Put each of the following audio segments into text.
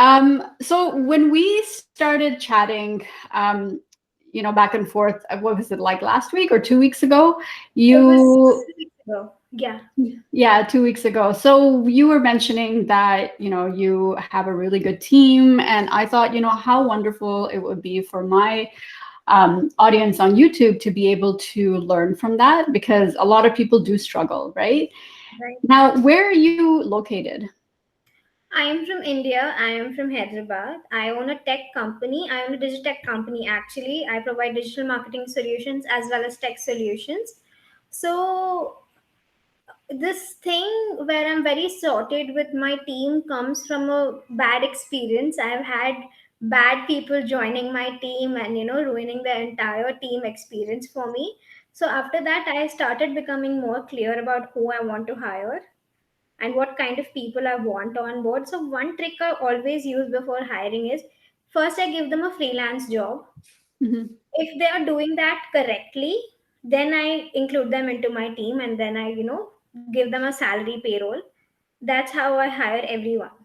So when we started chatting, back and forth, what was it like last week or 2 weeks ago? It was You 2 weeks ago. Yeah. Yeah, 2 weeks ago. So you were mentioning that, you have a really good team. And I thought, how wonderful it would be for my audience on YouTube to be able to learn from that because a lot of people do struggle, right? Right. Now, where are you located? I am from India. I am from Hyderabad. I own a tech company. I own a digital tech company actually. I provide digital marketing solutions as well as tech solutions. So this thing where I'm very sorted with my team comes from a bad experience. I've had bad people joining my team and ruining the entire team experience for me. So after that, I started becoming more clear about who I want to hire and what kind of people I want on board. So one trick I always use before hiring is first I give them a freelance job. Mhm. If they are doing that correctly, then I include them into my team and then I give them a salary payroll. That's how I hire everyone.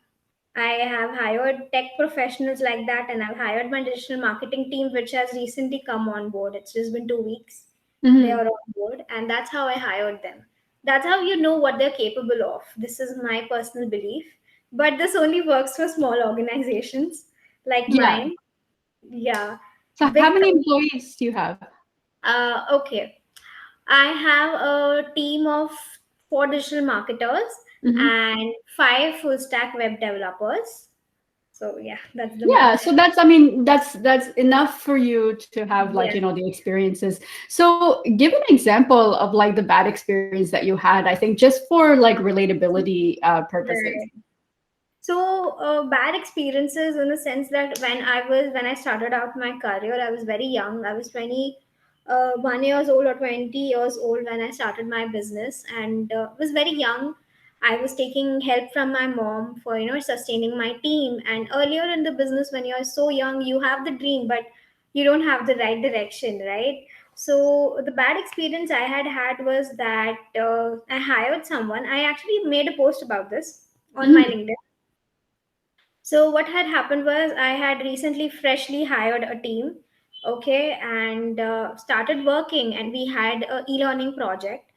I have hired tech professionals like that, and I've hired my digital marketing team, which has recently come on board. It's just been 2 weeks. They Mhm. are on board, and that's how I hired them. That's how you know what they're capable of. This is my personal belief. But this only works for small organizations like Yeah. mine. Yeah. So how Big many employees do you have? okay. I have a team of four digital marketers Mhm. and five full stack web developers. So yeah, that's the Yeah, math. so that's, I mean, that's enough for you to have like, Yes. the experiences. So give an example of like the bad experience that you had, I think just for like relatability purposes. Right. So bad experiences in the sense that when I started out my career, I was very young. I was 1 years old or 20 years old when I started my business, and was very young. I was taking help from my mom for sustaining my team. And earlier in the business, when you're so young, you have the dream, but you don't have the right direction, right? So the bad experience I had was that I hired someone. I actually made a post about this on my Mhm. LinkedIn. So what had happened was I had recently freshly hired a team, okay, and started working, and we had a e-learning project.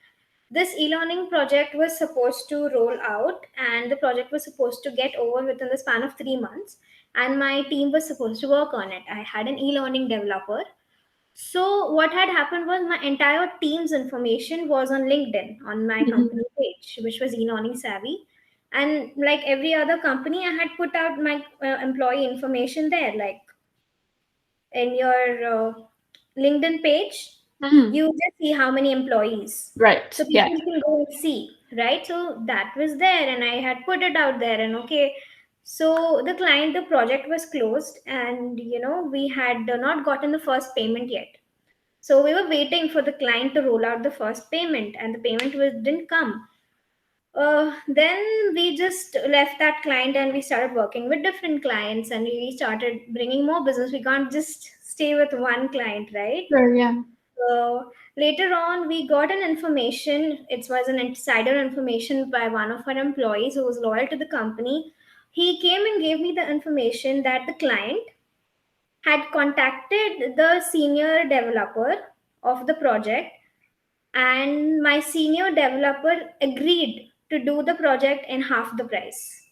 This e-learning project was supposed to roll out, and the project was supposed to get over within the span of 3 months. And my team was supposed to work on it. I had an e-learning developer. So what had happened was my entire team's information was on LinkedIn on my Mhm. company page, which was e-learning savvy. And like every other company, I had put out my employee information there, like in your LinkedIn page, Mhm. you just see how many employees. Right. So Yeah. people can go and see, right? So that was there, and I had put it out there, and okay. So the project was closed, and we had not gotten the first payment yet. So we were waiting for the client to roll out the first payment, and the payment didn't come. Then we just left that client and we started working with different clients and we started bringing more business. We can't just stay with one client, right? Sure. Yeah. So later on, we got an information. It was an insider information by one of our employees who was loyal to the company. He came and gave me the information that the client had contacted the senior developer of the project, and my senior developer agreed to do the project in half the price.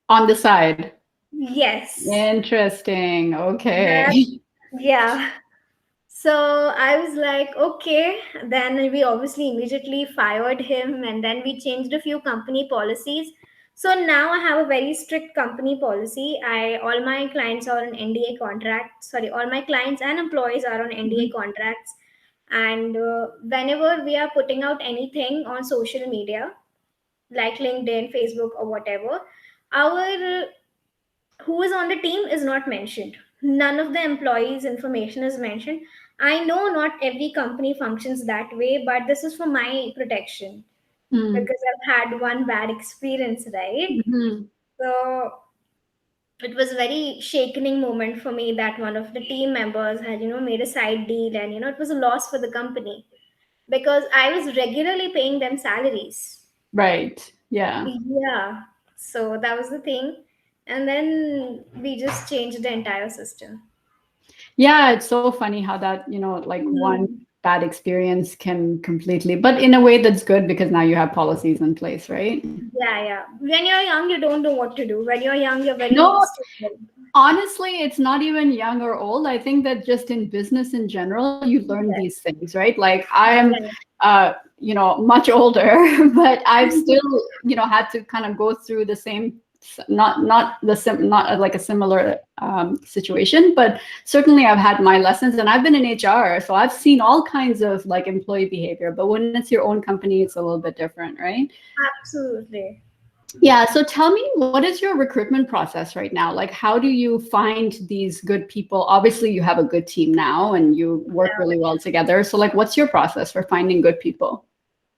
On the side. Yes. Interesting. That, Okay. yeah. So I was like, okay. Then we obviously immediately fired him, and then we changed a few company policies. So now I have a very strict company policy. All my clients are on NDA contracts. Sorry, all my clients and employees are on NDA Mhm. contracts. And whenever we are putting out anything on social media, like LinkedIn, Facebook, or whatever, our who is on the team is not mentioned. None of the employees' information is mentioned. I know not every company functions that way, but this is for my protection Mm. because I've had one bad experience, right? Mhm. So it was a very shakening moment for me that one of the team members had, made a side deal, and it was a loss for the company because I was regularly paying them salaries. Right. Yeah. Yeah. So that was the thing. and then we just changed the entire system. Yeah, it's so funny how that, like one Mhm. bad experience can completely, but in a way that's good because now you have policies in place, right? Yeah, yeah. When you're young, you don't know what to do. When you're young, you're very No, stupid. honestly, it's not even young or old. I think that just in business in general, you learn Yes. these things, right? Like I'm, Right. much older, but I've still, had to kind of go through the same, not like a similar situation, but certainly I've had my lessons, and I've been in HR, so I've seen all kinds of like employee behavior. But when it's your own company, it's a little bit different, right? Absolutely. Yeah. So tell me, what is your recruitment process right now? Like, how do you find these good people? Obviously, you have a good team now and you work Yeah. really well together. So, like, what's your process for finding good people?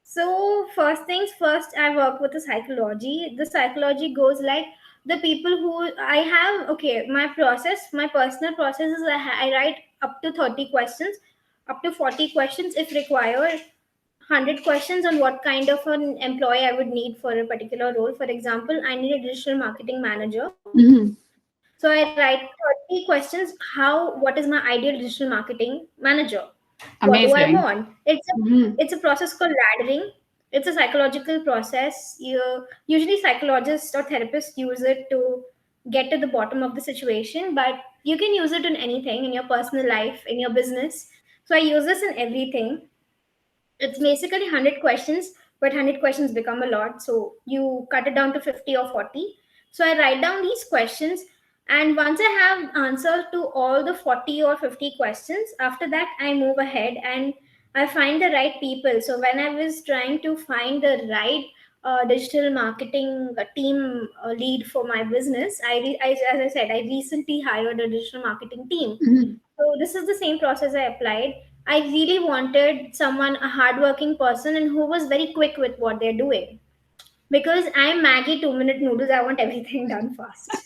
So first things first, I work with the psychology. The psychology goes like the people who I have. Okay, my process, my personal process is I write up to 30 questions, up to 40 questions if required. 100 questions on what kind of an employee I would need for a particular role. For example, I need a digital marketing manager. Hmm. So I write 30 questions. What is my ideal digital marketing manager? What do I Amazing. want? Hmm. It's a process called laddering. It's a psychological process. Usually psychologists or therapists use it to get to the bottom of the situation, but you can use it in anything in your personal life, in your business. So I use this in everything. It's basically 100 questions, but 100 questions become a lot, so you cut it down to 50 or 40. So I write down these questions, and once I have answers to all the 40 or 50 questions, after that I move ahead and I find the right people. So when I was trying to find the right digital marketing team lead for my business, as I said, I recently hired a digital marketing team. Hmm. So this is the same process I applied. I really wanted someone, a hardworking person, and who was very quick with what they're doing. Because I'm Maggie 2 minute noodles, I want everything done fast. It's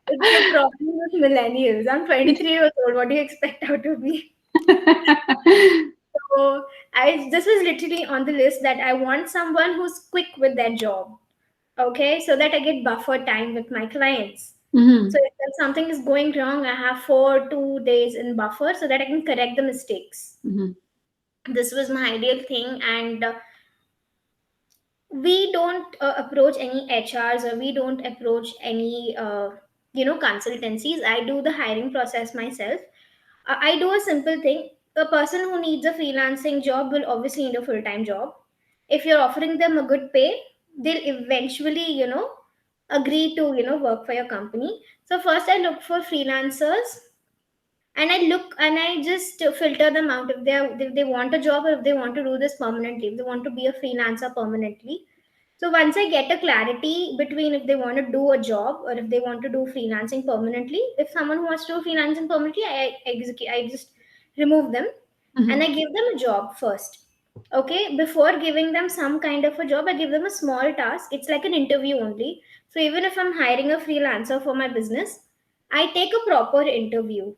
the problem with millennials. I'm 23 years old. What do you expect out of me? So this was literally on the list that I want someone who's quick with their job. Okay, so that I get buffer time with my clients. So Hmm. if something is going wrong, I have 2 days in buffer so that I can correct the mistakes. Hmm. This was my ideal thing, and we don't approach any HRs, or we don't approach any consultancies. I do the hiring process myself. I do a simple thing. A person who needs a freelancing job will obviously need a full-time job. If you're offering them a good pay, they'll eventually agree to work for your company. So first I look for freelancers, and I look and I just filter them out if they want a job, or if they want to do this permanently, if they want to be a freelancer permanently. So once I get a clarity between if they want to do a job or if they want to do freelancing permanently, if someone who wants to do freelancing permanently, I just remove them and I Hmm. give them a job first. Okay, before giving them some kind of a job, I give them a small task. It's like an interview only. So even if I'm hiring a freelancer for my business, I take a proper interview.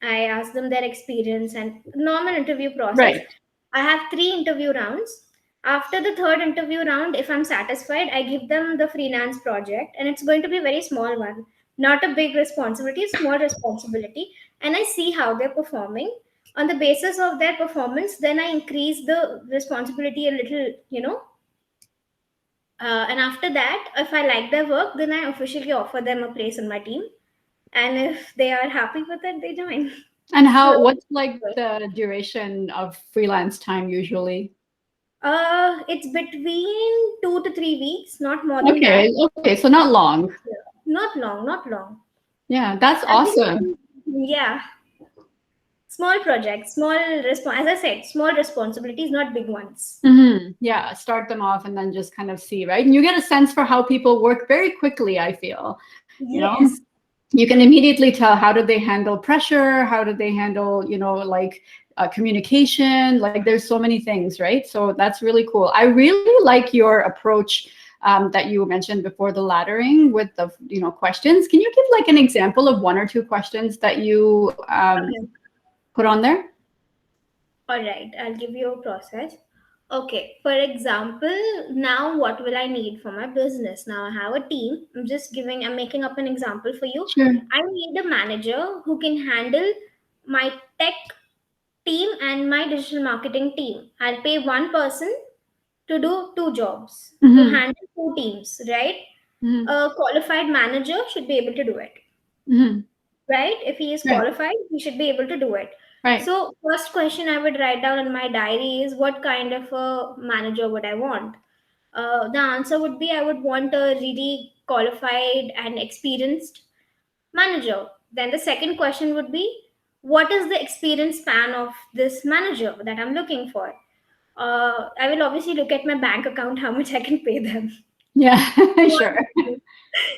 I ask them their experience and normal interview process. Right. I have 3 interview rounds. After the third interview round, if I'm satisfied, I give them the freelance project, and it's going to be a very small one, not a big responsibility, small responsibility, and I see how they're performing. On the basis of their performance, then I increase the responsibility a little, and after that, if I like their work, then I officially offer them a place in my team, and if they are happy with it, they join. And So what's like the duration of freelance time usually? it's between 2 to 3 weeks, not more than that. Okay. Okay. So not long. Yeah. Not long, not long. Yeah. That's I think, awesome. yeah, small projects, as I said, small responsibilities, not big ones. Hmm. Yeah, start them off and then just kind of see, right? And you get a sense for how people work very quickly, I feel. You know, Yes. you can immediately tell how do they handle pressure, how do they handle, like communication. Like there's so many things, right? So that's really cool. I really like your approach that you mentioned before, the laddering with the, questions. Can you give like an example of one or two questions that you Okay. put on there? All right. I'll give you a process. Okay, for example, now what will I need for my business? Now I have a team. I'm making up an example for you. Sure. I need a manager who can handle my tech team and my digital marketing team. I'll pay one person to do two jobs, to Mm-hmm. handle two teams, right? Mm-hmm. A qualified manager should be able to do it, Mm-hmm. right? If he is Right. qualified, he should be able to do it. Right. So, first question I would write down in my diary is what kind of a manager would I want? The answer would be I would want a really qualified and experienced manager. Then the second question would be what is the experience span of this manager that I'm looking for? I will obviously look at my bank account, how much I can pay them. Yeah. Small Sure. business,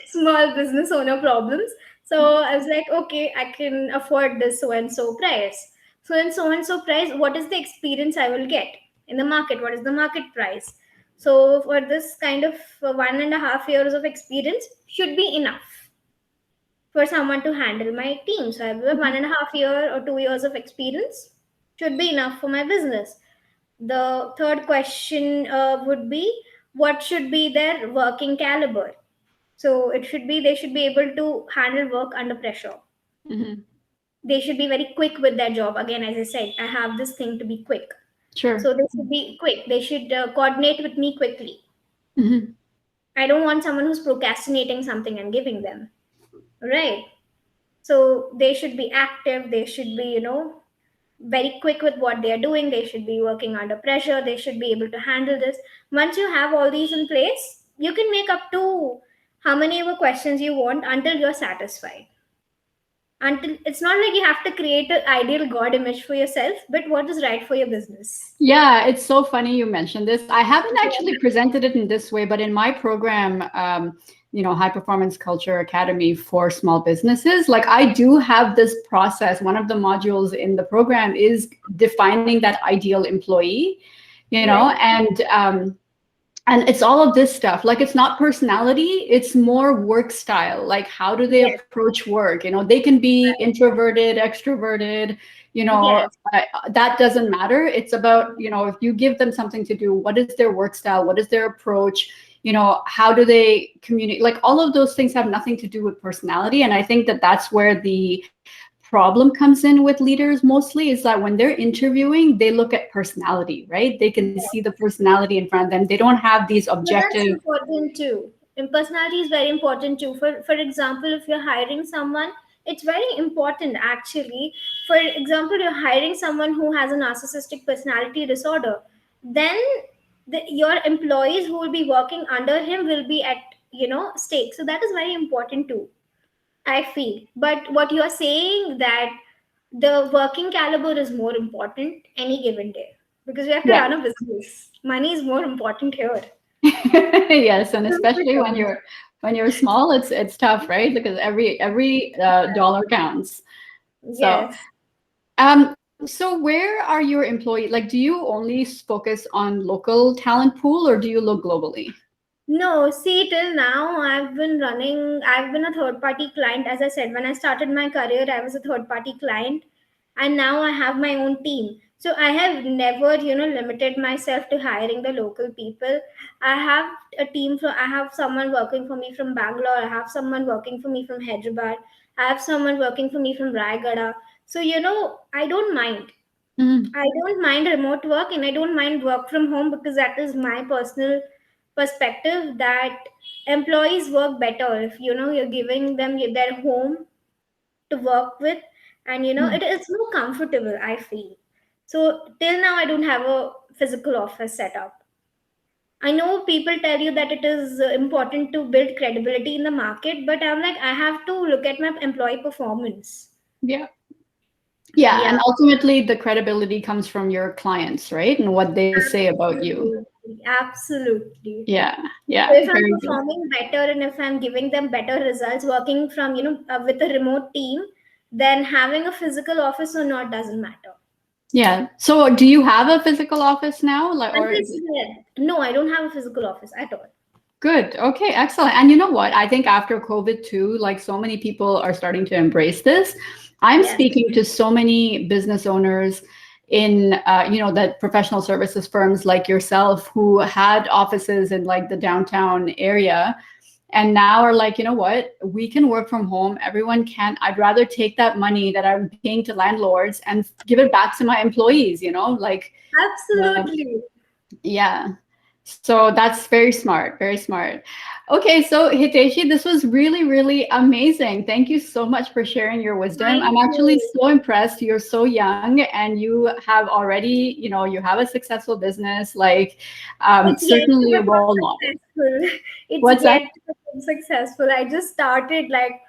small business owner problems. So I was like, okay, I can afford this so and so price. So and so price, what is the experience I will get in the market? What is the market price? So for this kind of 1.5 years of experience should be enough for someone to handle my team. So I have a 1.5 year or 2 years of experience should be enough for my business. The third question would be what should be their working caliber. So it should be they should be able to handle work under pressure. Mm-hmm. They should be very quick with their job. Again, as I said, I have this thing to be quick. Sure. So they should be quick. They should coordinate with me quickly. Mm-hmm. I don't want someone who's procrastinating something and giving them. Right. So they should be active. They should be, very quick with what they are doing. They should be working under pressure. They should be able to handle this. Once you have all these in place, you can make up to how many ever questions you want until you're satisfied. Until it's not like you have to create an ideal god image for yourself, but what is right for your business. Yeah, it's so funny you mentioned this. I haven't actually Yeah. presented it in this way, but in my program, High Performance Culture Academy for small businesses, like I do have this process. One of the modules in the program is defining that ideal employee, Right. and it's all of this stuff. Like it's not personality, it's more work style. Like how do they Yes. approach work? They can be introverted, extroverted, Yes. that doesn't matter. It's about, if you give them something to do, what is their work style? What is their approach? How do they communicate? Like all of those things have nothing to do with personality. And I think that that's where the problem comes in with leaders mostly, is that when they're interviewing, they look at personality, right? They can see the personality in front of them. They don't have these But that's objective. important too. And personality is very important too. For example, if you're hiring someone, it's very important actually. For example, you're hiring someone who has a narcissistic personality disorder, then your employees who will be working under him will be at stake. So that is very important too. I feel. But what you're saying that the working caliber is more important any given day because we have to Yeah. run a business. Money is more important here. Yes, and especially when you're small, it's tough, right? Because every dollar counts. So, Yes. so where are your employees? Like, do you only focus on local talent pool, or do you look globally? No, see, till now I've been a third party client. As I said, when I started my career, I was a third party client, and now I have my own team. So I have never, limited myself to hiring the local people. I have I have someone working for me from Bangalore, I have someone working for me from Hyderabad, I have someone working for me from Raigada. So, I don't mind. Mhm. I don't mind remote work and I don't mind work from home because that is my personal perspective that employees work better if you're giving them their home to work with, and it is more comfortable, I feel. So till now I don't have a physical office set up. I know people tell you that it is important to build credibility in the market, but I'm like, I have to look at my employee performance. Yeah. Yeah, Yeah. and ultimately the credibility comes from your clients, right? And what they say about you. Absolutely, absolutely. Yeah, So yeah, if I'm very good. performing better and if I'm giving them better results working from, with a remote team, then having a physical office or not doesn't matter. Yeah. So do you have a physical office now? Like, And or is it no, I don't have a physical office at all. good? Okay, excellent. And you know what? I think after COVID too, like so many people are starting to embrace this. I'm Yes. speaking to so many business owners in the professional services firms like yourself who had offices in like the downtown area, and now are like, you know what, we can work from home. Everyone can. I'd rather take that money that I'm paying to landlords and give it back to my employees, like, Absolutely. yeah. So that's very smart, very smart. Okay, so Hiteshi, this was really, really amazing. Thank you so much for sharing your wisdom. I'm Thank actually you. so impressed. You're so young and you have already, you have a successful business, like It's yet to certainly a become role model. successful. It's What's that? yet to become successful. I just started like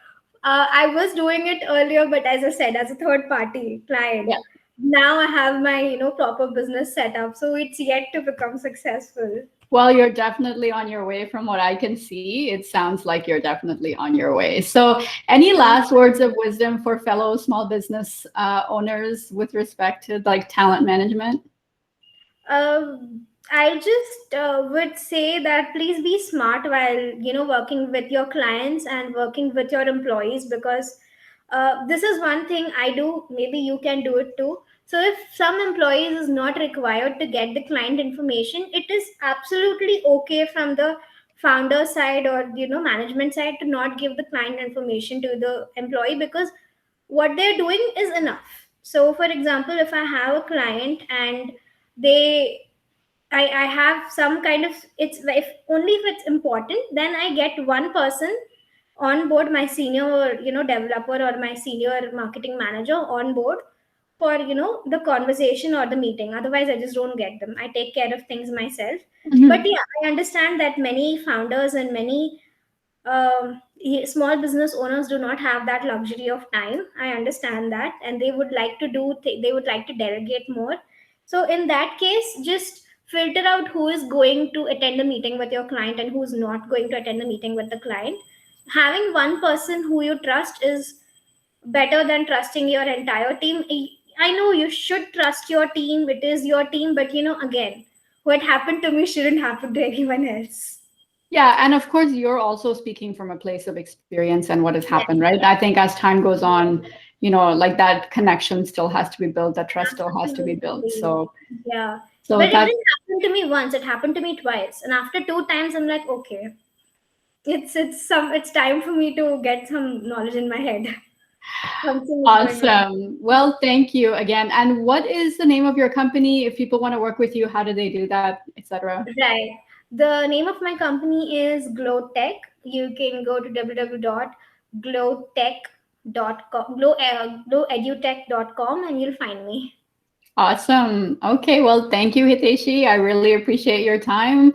I was doing it earlier, but as I said, as a third party client. Yeah. Now I have my proper business set up, so it's yet to become successful. Well, you're definitely on your way from what I can see. It sounds like you're definitely on your way. So, any Thank last words you. of wisdom for fellow small business owners with respect to like talent management? I just would say that please be smart while working with your clients and working with your employees, because this is one thing I do. Maybe you can do it too. So if some employees is not required to get the client information, it is absolutely okay from the founder side or management side to not give the client information to the employee, because what they're doing is enough. So for example, if I have a client and they I have some kind of, it's if only if it's important, then I get one person on board, my senior developer or my senior marketing manager on board for the conversation or the meeting. Otherwise I just don't get them. I take care of things myself. But Mhm. yeah, I understand that many founders and many small business owners do not have that luxury of time. I understand that, and they would like to they would like to delegate more. So in that case, just filter out who is going to attend the meeting with your client and who's not going to attend the meeting with the client. Having one person who you trust is better than trusting your entire team. I know you should trust your team, it is your team, but again, what happened to me shouldn't happen to anyone else. Yeah, and of course, you're also speaking from a place of experience and what has Yes, happened, right? I think as time goes on, like that connection still has to be built, that trust still has to be built. absolutely. So, Yeah. so But it that didn't happen to me once, it happened to me twice. And after two times I'm like, okay, it's time for me to get some knowledge in my head. Something is going on. awesome. Well, thank you again. And what is the name of your company? If people want to work with you, how do they do that, etc.? Right. The name of my company is Glow Tech. You can go to www.glowtech.com, glowedutech.com, and you'll find me. Awesome. Okay. Well, thank you, Hiteshi. I really appreciate your time.